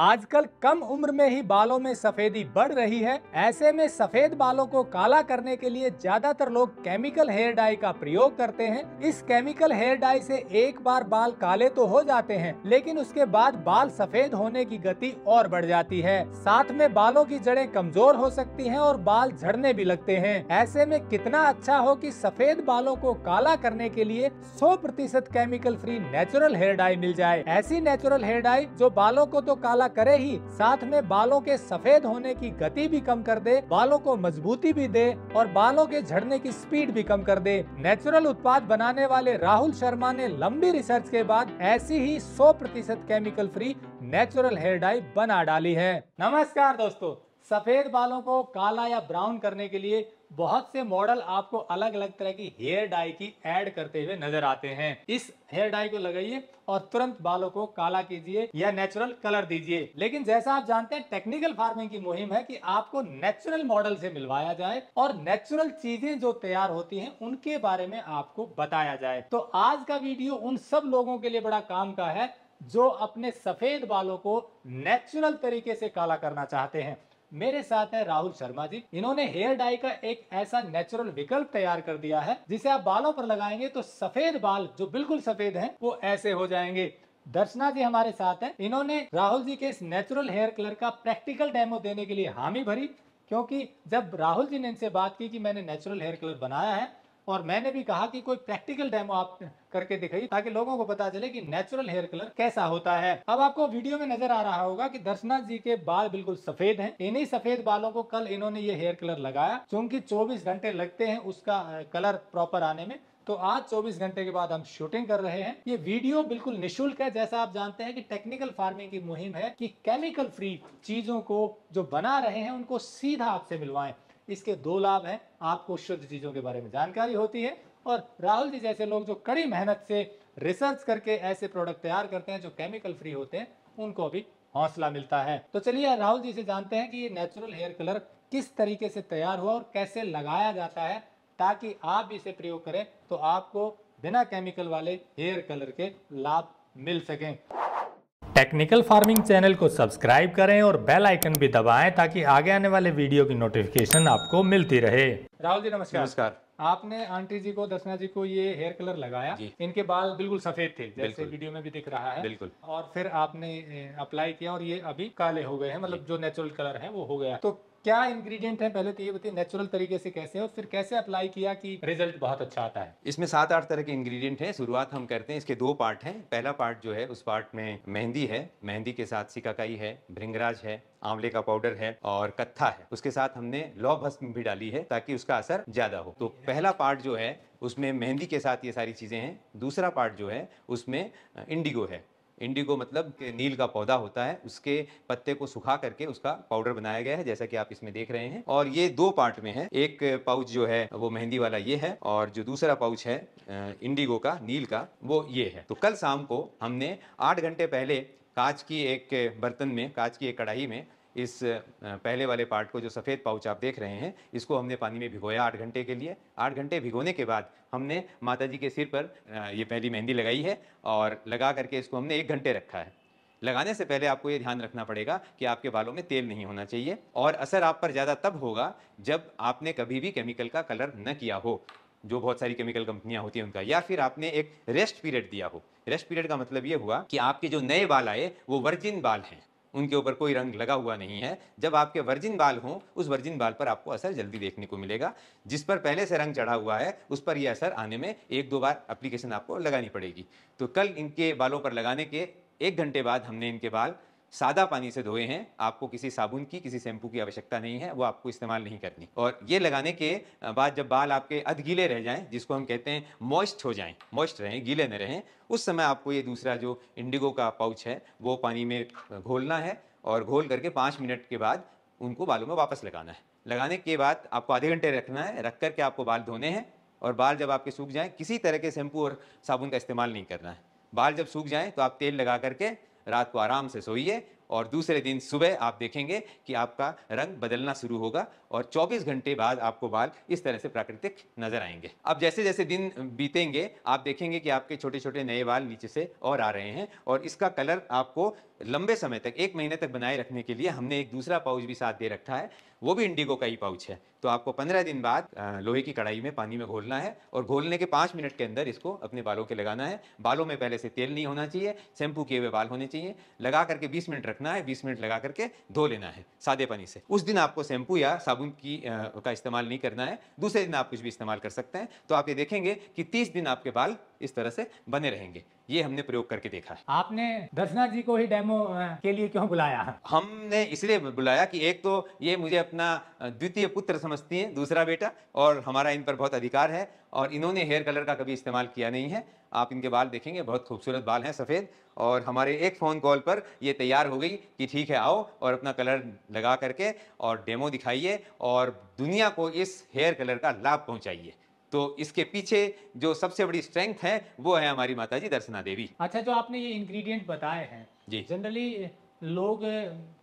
आजकल कम उम्र में ही बालों में सफेदी बढ़ रही है। ऐसे में सफेद बालों को काला करने के लिए ज्यादातर लोग केमिकल हेयर डाई का प्रयोग करते हैं। इस केमिकल हेयर डाई से एक बार बाल काले तो हो जाते हैं, लेकिन उसके बाद बाल सफेद होने की गति और बढ़ जाती है। साथ में बालों की जड़ें कमजोर हो सकती हैं और बाल झड़ने भी लगते हैं। ऐसे में कितना अच्छा हो कि सफेद बालों को काला करने के लिए 100% chemical free natural hair dye मिल जाए। ऐसी नेचुरल हेयर डाई जो बालों को तो काला करे ही, साथ में बालों के सफेद होने की गति भी कम कर दे, बालों को मजबूती भी दे और बालों के झड़ने की स्पीड भी कम कर दे। नेचुरल उत्पाद बनाने वाले राहुल शर्मा ने लंबी रिसर्च के बाद ऐसी ही 100% chemical free natural hair dye बना डाली है। नमस्कार दोस्तों, सफेद बालों को काला या ब्राउन करने के लिए बहुत से मॉडल आपको अलग अलग तरह की हेयर डाई की ऐड करते हुए नजर आते हैं। इस हेयर डाई को लगाइए और तुरंत बालों को काला कीजिए या नेचुरल कलर दीजिए। लेकिन जैसा आप जानते हैं, टेक्निकल फार्मिंग की मुहिम है कि आपको नेचुरल मॉडल से मिलवाया जाए और नेचुरल चीजें जो तैयार होती हैं उनके बारे में आपको बताया जाए। तो आज का वीडियो उन सब लोगों के लिए बड़ा काम का है जो अपने सफेद बालों को नेचुरल तरीके से काला करना चाहते हैं। मेरे साथ है राहुल शर्मा जी। इन्होंने हेयर डाई का एक ऐसा नेचुरल विकल्प तैयार कर दिया है जिसे आप बालों पर लगाएंगे तो सफेद बाल जो बिल्कुल सफेद हैं वो ऐसे हो जाएंगे। दर्शना जी हमारे साथ हैं। इन्होंने राहुल जी के इस नेचुरल हेयर कलर का प्रैक्टिकल डेमो देने के लिए हामी भरी, क्योंकि जब राहुल जी ने इनसे बात की कि मैंने नेचुरल हेयर कलर बनाया है और मैंने भी कहा कि कोई प्रैक्टिकल डेमो आप करके दिखाइए ताकि लोगों को पता चले कि नेचुरल हेयर कलर कैसा होता है। अब आपको वीडियो में नजर आ रहा होगा कि दर्शना जी के बाल बिल्कुल सफेद हैं। इन्हीं सफेद बालों को कल इन्होंने ये हेयर कलर लगाया। चूंकि 24 घंटे लगते हैं उसका कलर प्रॉपर आने में, तो आज 24 घंटे के बाद हम शूटिंग कर रहे हैं। ये वीडियो बिल्कुल निःशुल्क है। जैसा आप जानते हैं कि टेक्निकल फार्मिंग की मुहिम है कि केमिकल फ्री चीजों को जो बना रहे हैं उनको सीधा आपसे मिलवाएं। इसके दो लाभ हैं, आपको शुद्ध चीजों के बारे में जानकारी होती है और राहुल जी जैसे लोग जो कड़ी मेहनत से रिसर्च करके ऐसे प्रोडक्ट तैयार करते हैं जो केमिकल फ्री होते हैं, उनको भी हौसला मिलता है। तो चलिए राहुल जी से जानते हैं कि ये नेचुरल हेयर कलर किस तरीके से तैयार हुआ और कैसे लगाया जाता है, ताकि आप भी इसे प्रयोग करें तो आपको बिना केमिकल वाले हेयर कलर के लाभ मिल सकें। टेक्निकल फार्मिंग चैनल को सब्सक्राइब करें और बेल आइकन भी दबाएं ताकि आगे आने वाले वीडियो की नोटिफिकेशन आपको मिलती रहे। राहुल जी नमस्कार। नमस्कार। आपने आंटी जी को, दर्शना जी को ये हेयर कलर लगाया, इनके बाल बिल्कुल सफेद थे जैसे वीडियो में भी दिख रहा है। बिल्कुल। और फिर आपने अप्लाई किया और ये अभी काले हो गए हैं, मतलब जो नेचुरल कलर है वो हो गया। तो क्या इंग्रेडिएंट है, पहले तो ये बताइए नेचुरल तरीके से कैसे है और फिर कैसे अप्लाई किया कि रिजल्ट बहुत अच्छा आता है। इसमें 7-8 तरह के इंग्रेडिएंट हैं। शुरुआत हम करते हैं, इसके 2 पार्ट हैं। पहला पार्ट जो है उस पार्ट में मेहंदी है, मेहंदी के साथ सिकाकाई है, भृंगराज है, आंवले का पाउडर है और कत्था है। उसके साथ हमने लौ भस्म भी डाली है ताकि उसका असर ज्यादा हो। तो पहला पार्ट जो है उसमें मेहंदी के साथ ये सारी चीजें हैं। दूसरा पार्ट जो है उसमें इंडिगो है। इंडिगो मतलब नील का पौधा होता है, उसके पत्ते को सुखा करके उसका पाउडर बनाया गया है, जैसा कि आप इसमें देख रहे हैं। और ये 2 पार्ट में है। एक पाउच जो है वो मेहंदी वाला ये है और जो दूसरा पाउच है इंडिगो का, नील का, वो ये है। तो कल शाम को हमने 8 घंटे पहले कांच की एक बर्तन में, कांच की एक कढ़ाई में इस पहले वाले पार्ट को, जो सफ़ेद पाउच आप देख रहे हैं, इसको हमने पानी में भिगोया 8 घंटे के लिए। 8 घंटे भिगोने के बाद हमने माता जी के सिर पर ये पहली मेहंदी लगाई है और लगा करके इसको हमने 1 घंटे रखा है। लगाने से पहले आपको ये ध्यान रखना पड़ेगा कि आपके बालों में तेल नहीं होना चाहिए और असर आप पर ज़्यादा तब होगा जब आपने कभी भी केमिकल का कलर न किया हो, जो बहुत सारी केमिकल कंपनियां होती हैं उनका, या फिर आपने एक रेस्ट पीरियड दिया हो। रेस्ट पीरियड का मतलब ये हुआ कि आपके जो नए बाल आए वो वर्जिन बाल हैं, उनके ऊपर कोई रंग लगा हुआ नहीं है। जब आपके वर्जिन बाल हों, उस वर्जिन बाल पर आपको असर जल्दी देखने को मिलेगा। जिस पर पहले से रंग चढ़ा हुआ है उस पर यह असर आने में 1-2 बार एप्लीकेशन आपको लगानी पड़ेगी। तो कल इनके बालों पर लगाने के 1 घंटे बाद हमने इनके बाल सादा पानी से धोए हैं। आपको किसी साबुन की, किसी शैम्पू की आवश्यकता नहीं है, वो आपको इस्तेमाल नहीं करनी। और ये लगाने के बाद जब बाल आपके अध गीले रह जाएं, जिसको हम कहते हैं मॉइस्ट हो जाएं, मॉइस्ट रहें, गीले न रहें, उस समय आपको ये दूसरा जो इंडिगो का पाउच है वो पानी में घोलना है और घोल करके 5 मिनट के बाद उनको बालों में वापस लगाना है। लगाने के बाद आपको आधे घंटे रखना है। रख करके आपको बाल धोने हैं और बाल जब आपके सूख जाएं, किसी तरह के शैम्पू और साबुन का इस्तेमाल नहीं करना है। बाल जब सूख जाएं तो आप तेल लगा करके रात को आराम से सोइए और दूसरे दिन सुबह आप देखेंगे कि आपका रंग बदलना शुरू होगा और 24 घंटे बाद आपको बाल इस तरह से प्राकृतिक नजर आएंगे। अब जैसे जैसे दिन बीतेंगे आप देखेंगे कि आपके छोटे छोटे नए बाल नीचे से और आ रहे हैं और इसका कलर आपको लंबे समय तक 1 महीने तक बनाए रखने के लिए हमने एक दूसरा पाउच भी साथ दे रखा है, वो भी इंडिगो का ही पाउच है। तो आपको 15 दिन बाद लोहे की कढ़ाई में पानी में घोलना है और घोलने के 5 मिनट के अंदर इसको अपने बालों के लगाना है। बालों में पहले से तेल नहीं होना चाहिए, शैम्पू किए हुए बाल होने चाहिए। लगा करके 20 मिनट रखना है, 20 मिनट लगा करके धो लेना है सादे पानी से। उस दिन आपको शैम्पू या साबुन का इस्तेमाल नहीं करना है, दूसरे दिन आप कुछ भी इस्तेमाल कर सकते हैं। तो आप ये देखेंगे कि 30 दिन आपके बाल इस तरह से बने रहेंगे। ये हमने प्रयोग करके देखा है। आपने दर्शना जी को ही डेमो के लिए क्यों बुलाया? हमने इसलिए बुलाया कि एक तो ये मुझे अपना द्वितीय पुत्र समझती हैं, दूसरा बेटा, और हमारा इन पर बहुत अधिकार है और इन्होंने हेयर कलर का कभी इस्तेमाल किया नहीं है। आप इनके बाल देखेंगे, बहुत खूबसूरत बाल हैं, सफ़ेद, और हमारे एक फ़ोन कॉल पर ये तैयार हो गई कि ठीक है आओ और अपना कलर लगा करके और डेमो दिखाइए और दुनिया को इस हेयर कलर का लाभ पहुंचाइए। तो इसके पीछे जो सबसे बड़ी स्ट्रेंथ है वो है हमारी माताजी दर्शना देवी। अच्छा, जो आपने ये इंग्रेडिएंट बताए हैं जी। जनरली लोग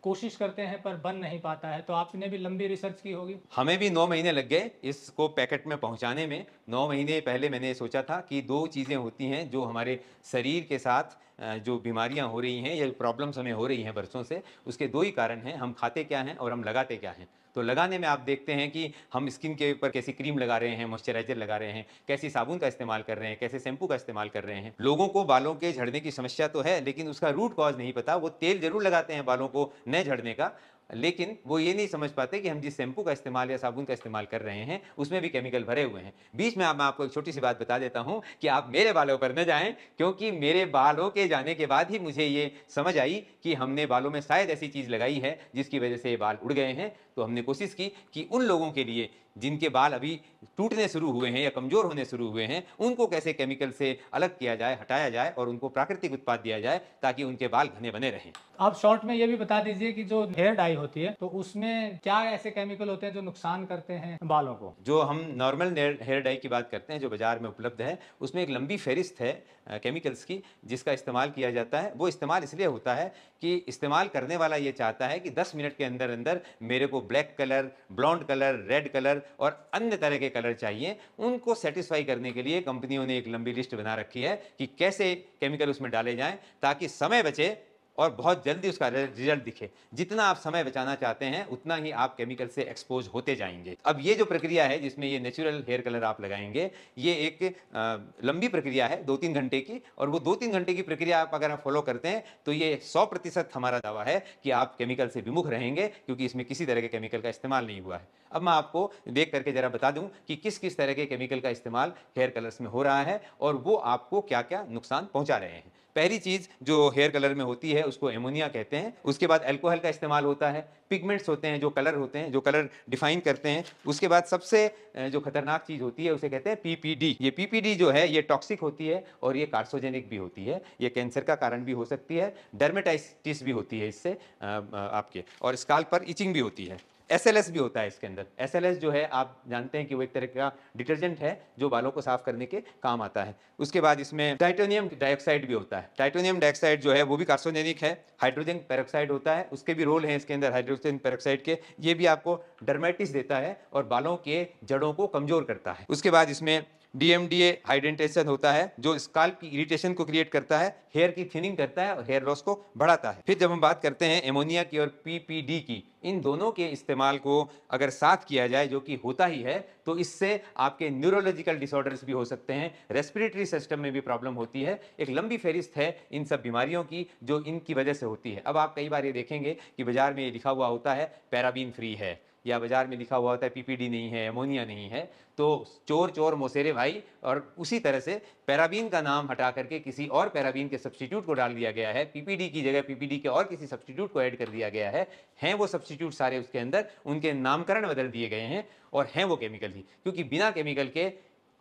कोशिश करते हैं पर बन नहीं पाता है, तो आपने भी लंबी रिसर्च की होगी। हमें भी 9 महीने लग गए इसको पैकेट में पहुंचाने में। 9 महीने पहले मैंने सोचा था कि 2 चीज़ें होती हैं जो हमारे शरीर के साथ जो बीमारियां हो रही हैं या प्रॉब्लम्स हमें हो रही हैं बरसों से, उसके 2 ही कारण हैं, हम खाते क्या हैं और हम लगाते क्या हैं। तो लगाने में आप देखते हैं कि हम स्किन के ऊपर कैसी क्रीम लगा रहे हैं, मॉइस्चराइजर लगा रहे हैं, कैसी साबुन का इस्तेमाल कर रहे हैं, कैसे शैम्पू का इस्तेमाल कर रहे हैं। लोगों को बालों के झड़ने की समस्या तो है, लेकिन उसका रूट कॉज नहीं पता। वो तेल जरूर लगाते हैं बालों को न झड़ने का, लेकिन वो ये नहीं समझ पाते कि हम जिस शैम्पू का इस्तेमाल या साबुन का इस्तेमाल कर रहे हैं उसमें भी केमिकल भरे हुए हैं। बीच में मैं आपको एक छोटी सी बात बता देता हूं कि आप मेरे बालों पर न जाएं, क्योंकि मेरे बालों के जाने के बाद ही मुझे ये समझ आई कि हमने बालों में शायद ऐसी चीज लगाई है जिसकी वजह से ये बाल उड़ गए हैं। तो हमने कोशिश की कि उन लोगों के लिए जिनके बाल अभी टूटने शुरू हुए हैं या कमजोर होने शुरू हुए हैं, उनको कैसे केमिकल से अलग किया जाए, हटाया जाए और उनको प्राकृतिक उत्पाद दिया जाए ताकि उनके बाल घने बने रहें। आप शॉर्ट में ये भी बता दीजिए कि जो हेयर डाई होती है तो उसमें क्या ऐसे केमिकल होते हैं जो नुकसान करते हैं बालों को? जो हम नॉर्मल हेयर डाई की बात करते हैं जो बाजार में उपलब्ध है, उसमें एक लंबी फेरिस्त है केमिकल्स की जिसका इस्तेमाल किया जाता है। वो इस्तेमाल इसलिए होता है कि इस्तेमाल करने वाला ये चाहता है कि 10 मिनट के अंदर अंदर मेरे को black colour, blonde colour, red colour और अन्य तरह के कलर चाहिए। उनको सेटिस्फाई करने के लिए कंपनियों ने एक लंबी लिस्ट बना रखी है कि कैसे केमिकल उसमें डाले जाएं ताकि समय बचे और बहुत जल्दी उसका रिजल्ट दिखे। जितना आप समय बचाना चाहते हैं उतना ही आप केमिकल से एक्सपोज होते जाएंगे। अब ये जो प्रक्रिया है जिसमें ये नेचुरल हेयर कलर आप लगाएंगे, ये एक लंबी प्रक्रिया है 2-3 घंटे की, और वो 2-3 घंटे की प्रक्रिया आप अगर आप फॉलो करते हैं तो ये 100% हमारा दावा है कि आप केमिकल से विमुख रहेंगे, क्योंकि इसमें किसी तरह के केमिकल का इस्तेमाल नहीं हुआ है। अब मैं आपको देख करके जरा बता दूं कि किस किस तरह के केमिकल का इस्तेमाल हेयर कलर्स में हो रहा है और वो आपको क्या क्या नुकसान पहुंचा रहे हैं। पहली चीज जो हेयर कलर में होती है उसको एमोनिया कहते हैं। उसके बाद अल्कोहल का इस्तेमाल होता है। पिगमेंट्स होते हैं जो कलर होते हैं, जो कलर डिफाइन करते हैं। उसके बाद सबसे जो खतरनाक चीज होती है उसे कहते हैं पीपीडी। ये पीपीडी जो है ये टॉक्सिक होती है और ये कार्सोजेनिक भी होती है। ये कैंसर का कारण भी हो सकती है, डर्मेटाइटिस भी होती है इससे आपके, और स्काल्प पर इचिंग भी होती है। SLS भी होता है इसके अंदर। SLS जो है आप जानते हैं कि वो एक तरह का डिटर्जेंट है जो बालों को साफ करने के काम आता है। उसके बाद इसमें टाइटेनियम डाइऑक्साइड भी होता है। टाइटेनियम डाइऑक्साइड जो है वो भी कार्सिनोजेनिक है। हाइड्रोजन पेरोक्साइड होता है, उसके भी रोल हैं इसके अंदर हाइड्रोजन पेरोक्साइड के। ये भी आपको डर्मेटिस देता है और बालों के जड़ों को कमजोर करता है। उसके बाद इसमें DMDA हाइड्रेटेशन होता है जो स्काल्प की इरिटेशन को क्रिएट करता है, हेयर की थिनिंग करता है और हेयर लॉस को बढ़ाता है। फिर जब हम बात करते हैं एमोनिया की और PPD की, इन दोनों के इस्तेमाल को अगर साथ किया जाए, जो कि होता ही है, तो इससे आपके न्यूरोलॉजिकल डिसऑर्डर्स भी हो सकते हैं, रेस्पिरेटरी सिस्टम में भी प्रॉब्लम होती है। एक लंबी फहरिस्त है इन सब बीमारियों की जो इनकी वजह से होती है। अब आप कई बार ये देखेंगे कि बाजार में ये लिखा हुआ होता है पैराबीन फ्री है, या बाजार में लिखा हुआ होता है PPD नहीं है, एमोनिया नहीं है। तो चोर चोर मोसेरे भाई, और उसी तरह से पैराबीन का नाम हटा करके किसी और पैराबीन के सब्स्टिट्यूट को डाल दिया गया है। PPD की जगह PPD के और किसी सब्स्टिट्यूट को ऐड कर दिया गया है। हैं वो सब्स्टिट्यूट सारे उसके अंदर, उनके नामकरण बदल दिए गए हैं और हैं वो केमिकल ही, क्योंकि बिना केमिकल के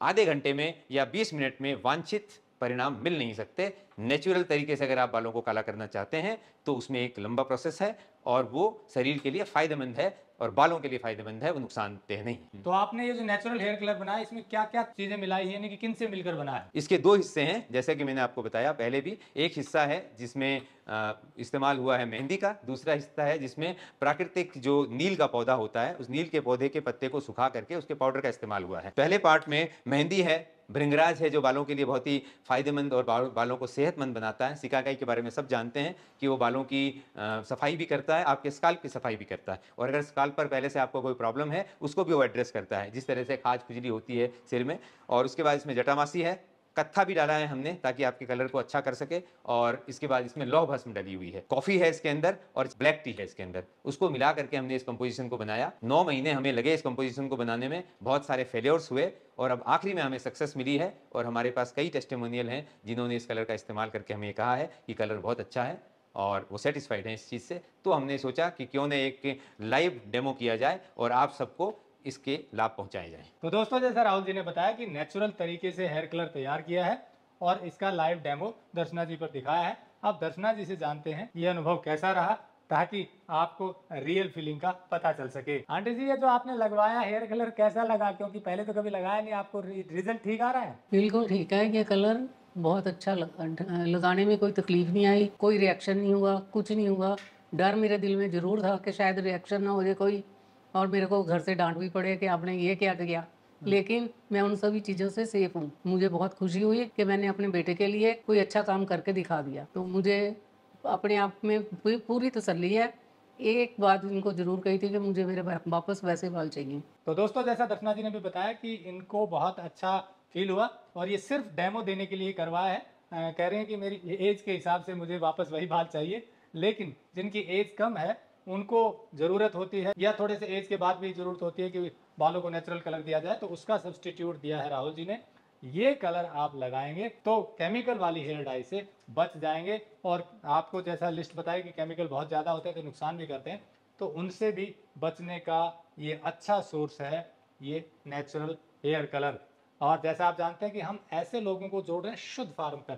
आधे घंटे में या 20 मिनट में वांछित परिणाम मिल नहीं सकते। नेचुरल तरीके से अगर आप बालों को काला करना चाहते हैं तो उसमें एक लंबा प्रोसेस है और वो शरीर के लिए फायदेमंद है और बालों के लिए फायदेमंद है, वो नुकसानदेह नहीं। तो आपने ये जो नेचुरल हेयर कलर बनाया, इसमें क्या क्या चीजें मिलाई है, यानी कि किन से मिलकर बना है? इसके दो हिस्से हैं, जैसे कि मैंने आपको बताया पहले भी। एक हिस्सा है जिसमें इस्तेमाल हुआ है मेहंदी का, दूसरा हिस्सा है जिसमें प्राकृतिक जो नील का पौधा होता है, उस नील के पौधे के पत्ते को सुखा करके उसके पाउडर का इस्तेमाल हुआ है। पहले पार्ट में मेहंदी है, भृंगराज है जो बालों के लिए बहुत ही फायदेमंद और बालों को सेहतमंद बनाता है। सिकाकाई के बारे में सब जानते हैं कि वो बालों की सफाई भी करता है, आपके स्काल्प की सफाई भी करता है, और अगर स्काल्प पर पहले से आपको कोई प्रॉब्लम है उसको भी वो एड्रेस करता है, जिस तरह से खाज खुजली होती है सिर में। और उसके बाद इसमें जटामासी है, कत्था भी डाला है हमने ताकि आपके कलर को अच्छा कर सके, और इसके बाद इसमें लौह भस्म डली हुई है, कॉफी है इसके अंदर और ब्लैक टी है इसके अंदर। उसको मिला करके हमने इस कंपोजिशन को बनाया। 9 महीने हमें लगे इस कंपोजिशन को बनाने में, बहुत सारे फेलियर्स हुए और अब आखिरी में हमें सक्सेस मिली है। और हमारे पास कई टेस्टिमोनियल हैं जिन्होंने इस कलर का इस्तेमाल करके हमें कहा है कि कलर बहुत अच्छा है और वो सेटिस्फाइड हैं इस चीज़ से। तो हमने सोचा कि क्यों न एक लाइव डेमो किया जाए और आप सबको इसके लाभ पहुंचाए जाएं। तो दोस्तों, जैसा राहुल जी ने बताया कि नेचुरल तरीके से हेयर कलर तैयार किया है और इसका लाइव डेमो दर्शना जी पर दिखाया है। अब दर्शना जी से जानते हैं ये अनुभव कैसा रहा, ताकि आपको रियल फीलिंग का पता चल सके। आंटी जी, ये जो आपने लगवाया हेयर कलर कैसा लगा? क्योंकि पहले तो कभी लगाया नहीं, आपको रिजल्ट ठीक आ रहा है? बिल्कुल ठीक है, ये कलर बहुत अच्छा लगाने में कोई तकलीफ नहीं आई, कोई रिएक्शन नहीं हुआ, कुछ नहीं हुआ। डर मेरे दिल में ज़रूर था कि शायद रिएक्शन ना हो जाए कोई, और मेरे को घर से डांट भी पड़े कि आपने ये क्या किया, लेकिन मैं उन सभी चीज़ों से सेफ हूँ। मुझे बहुत खुशी हुई कि मैंने अपने बेटे के लिए कोई अच्छा काम करके दिखा दिया, तो मुझे अपने आप में पूरी तसल्ली है। एक बात इनको जरूर कही थी कि मुझे मेरे वापस वैसे बाल चाहिए। तो दोस्तों, जैसा दर्शना जी ने भी बताया कि इनको बहुत अच्छा फील हुआ और ये सिर्फ डेमो देने के लिए करवाया है। कह रहे हैं कि मेरी एज के हिसाब से मुझे वापस वही बाल चाहिए, लेकिन जिनकी एज कम है उनको ज़रूरत होती है, या थोड़े से एज के बाद भी ज़रूरत होती है कि बालों को नेचुरल कलर दिया जाए, तो उसका सब्सटीट्यूट दिया है राहुल जी ने। ये कलर आप लगाएंगे तो केमिकल वाली हेयर डाई से बच जाएंगे, और आपको जैसा लिस्ट बताया कि केमिकल बहुत ज़्यादा होते हैं तो नुकसान भी करते हैं, तो उनसे भी बचने का ये अच्छा सोर्स है ये नेचुरल हेयर कलर। और जैसा आप जानते हैं कि हम ऐसे लोगों को जोड़ रहे हैं शुद्ध फार्म पर,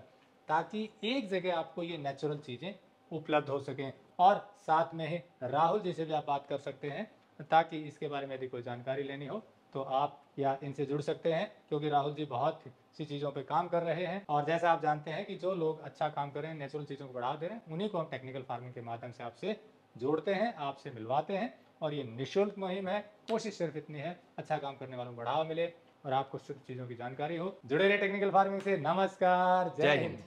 ताकि एक जगह आपको ये नेचुरल चीज़ें उपलब्ध हो सकें। और साथ में ही राहुल जी से भी आप बात कर सकते हैं, ताकि इसके बारे में यदि कोई जानकारी लेनी हो तो आप या इनसे जुड़ सकते हैं, क्योंकि राहुल जी बहुत सी चीज़ों पे काम कर रहे हैं। और जैसा आप जानते हैं कि जो लोग अच्छा काम कर रहे हैं, नेचुरल चीज़ों को बढ़ा दे रहे हैं, उन्हीं को हम टेक्निकल फार्मिंग के माध्यम से आपसे जोड़ते हैं, आपसे मिलवाते हैं। और ये निःशुल्क मुहिम है। कोशिश सिर्फ इतनी है, अच्छा काम करने वालों को बढ़ावा मिले और आपको शुद्ध चीज़ों की जानकारी हो। जुड़े रहे टेक्निकल फार्मिंग से। नमस्कार, जय हिंद।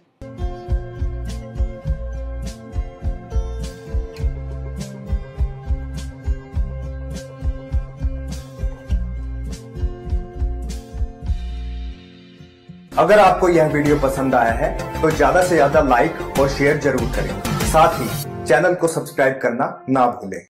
अगर आपको यह वीडियो पसंद आया है तो ज्यादा से ज्यादा लाइक और शेयर जरूर करें। साथ ही चैनल को सब्सक्राइब करना ना भूलें।